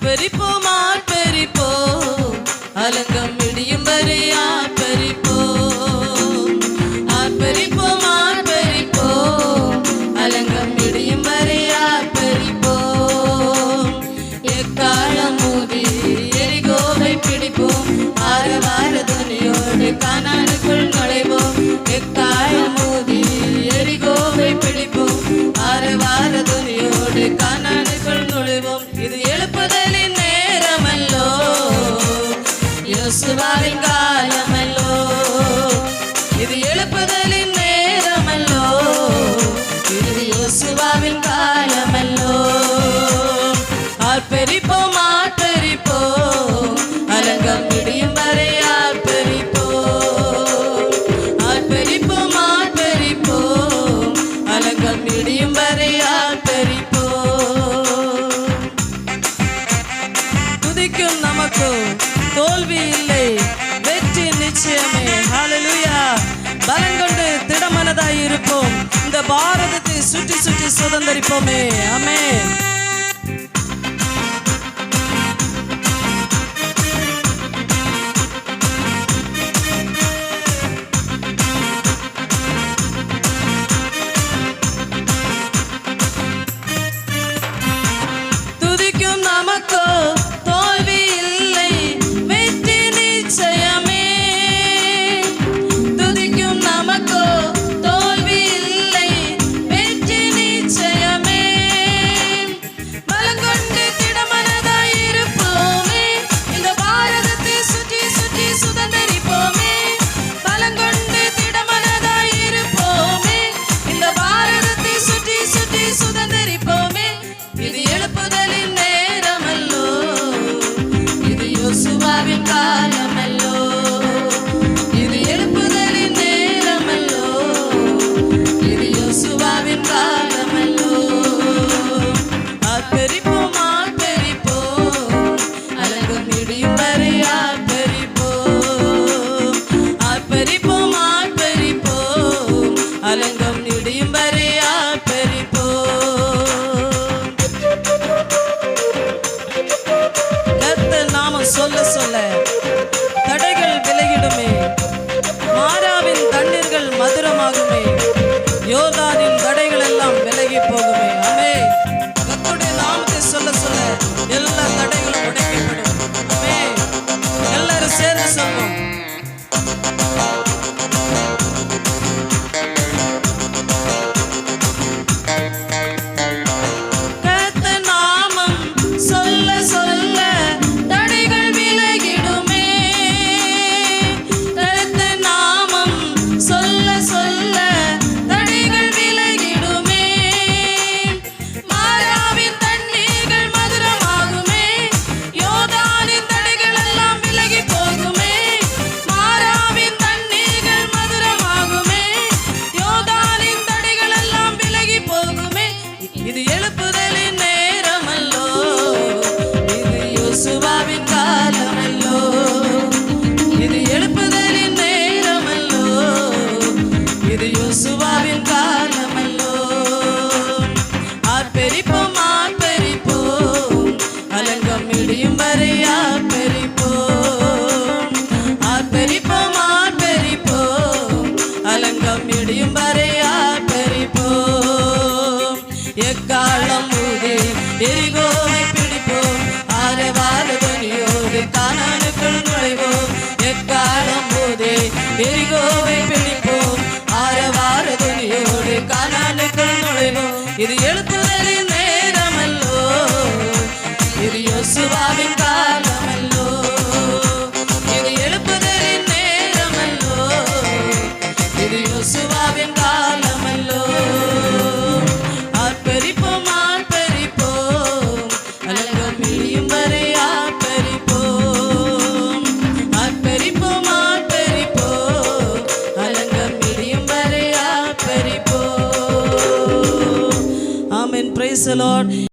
ஆர்ப்பரிப்போம் ஆர்ப்பரிப்போம் அலங்கம் இடியும் வரை ஆர்ப்பரிப்போம். ஆர்ப்பரிப்போம் ஆர்ப்பரிப்போம் அலங்கம் இடியும் வரை ஆர்ப்பரிப்போம். எக்காலம் ஊதி எரிகோவை பிடிப்போம். ஆரவார துணியோடு கானானுக்குள் நுழைவோம். எக்காலம் ஊதி எரிகோவை பிடிப்போம். ஆரவார துணியோடு கானானுக்குள் நுழைவோம். இது எழுப்புதலின் நேரமல்லோ, யோசுவாவின் காலமல்லோ. இது எழுப்புதலின் நேரமல்லோ, இது யோசுவாவின் காலமல்லோ. ஆர்ப்பரிப்போம் ஆர்ப்பரிப்போம் அலங்கம் இடியும் வரை ஆர்ப்பரிப்போம். ஆர்ப்பரிப்போம் ஆர்ப்பரிப்போம் அலங்கம் இடியும் வரை ஆர்ப்பரிப்போம். துதிக்கும் நமக்கு தோல்வி இல்லை, வெற்றி நிச்சயமே. ஹல்லேலூயா. பலங்கொண்டு திடமனதாய் இருப்போம். இந்த பாரதத்தை சுற்றி சுற்றி சுதந்தரிப்போமே. ஆமென். துதிக்கும் நமக்கோ தோல்வி இல்லை, வெற்றி நிச்சயமே. துதிக்கும் நமக்கோ தோல்வி இல்லை, வெற்றி நிச்சயமே. பலங்கொண்டு திடமனதாய் இருப்போமே. இந்த பாரதத்தை சுற்றி சுற்றி சுதந்தரிப்போமே. பலங்கொண்டு திடமனதாய் இருப்போமே. இந்த பாரதத்தை சுற்றி சுற்றி சுதந்தரிப்போமே. இது எழுப்புதலின் நேரமல்லோ, இது யோசுவாவின் காலமல்லோ. இது எழுப்புதலின் நேரமல்லோ, இது யோசுவாவின் காலமல்லோ. ஆர்ப்பரிப்போம் ஆர்ப்பரிப்போம் அலங்கம் இடியும் வரை ஆர்ப்பரிப்போம். ஆர்ப்பரிப்போம் ஆர்ப்பரிப்போம் அலங்கம் இடியும் வரை ஆர்ப்பரிப்போம். கர்த்தர் நாமம் சொல்ல சொல்ல தடைகள் விலகிடுமே. மாறாவின் தண்ணீர்கள் மதுரமாகுமே. யோர்தானின் தடைகள் எல்லாம் விலகி போகுமே. ஆமென். கர்த்தருடைய நாமத்தை சொல்ல சொல்ல எல்லா தடைகளும் உடைக்கப்படும். ஆமென். எல்லாரும் சேர்ந்து சொல்வோம். கர்த்தர் நாமம் சொல்ல சொல்ல தடைகள் விலகிடுமே. கர்த்தர் நாமம் சொல்ல சொல்ல தடைகள் விலகிடுமே. மாறாவின் தண்ணீர்கள் மதுரமாகுமே. யோர்தானின் தடைகள் எல்லாம் விலகி போகுமே. மாறாவின் தண்ணீர்கள் மதுரமாகுமே. யோர்தானின் தடைகள் எல்லாம் விலகி போகுமே. இது எழுப்புதலின் நேரமல்லோ, இது யோசுவாவின் காலமல்லோ. இது எழுப்புதலின் நேரமல்லோ, இது யோசுவாவின் காலமல்லோ. ஆர்ப்பரிப்போம் ஆர்ப்பரிப்போம் அலங்கம் இடியும் வரை ஆர்ப்பரிப்போம். ஆர்ப்பரிப்போம் ஆர்ப்பரிப்போம் அலங்கம் இடியும் வரை ஆர்ப்பரிப்போம். எக்காலம் ஊதி எரிகோவை பிடிப்போம். ஆரவார துணியோடு கானானுக்குள் நுழைவோம். எக்காலம் ஊதி எரிகோவை பிடிப்போம். ஆரவார துணியோடு கானானுக்குள் நுழைவோம். இது எழுப்புதலின் நேரமல்லோ, இது யோசுவாவின் காலமல்லோ. இது எழுப்புதலின் நேரமல்லோ, இது யோசுவாவின் காலமல்லோ. ஆர்ப்பரிப்போம் ஆர்ப்பரிப்போம் அலங்கம் இடியும் வரை ஆர்ப்பரிப்போம். ஆர்ப்பரிப்போம் ஆர்ப்பரிப்போம் அலங்கம் இடியும் வரை ஆர்ப்பரிப்போம். ஆமென். Praise the Lord.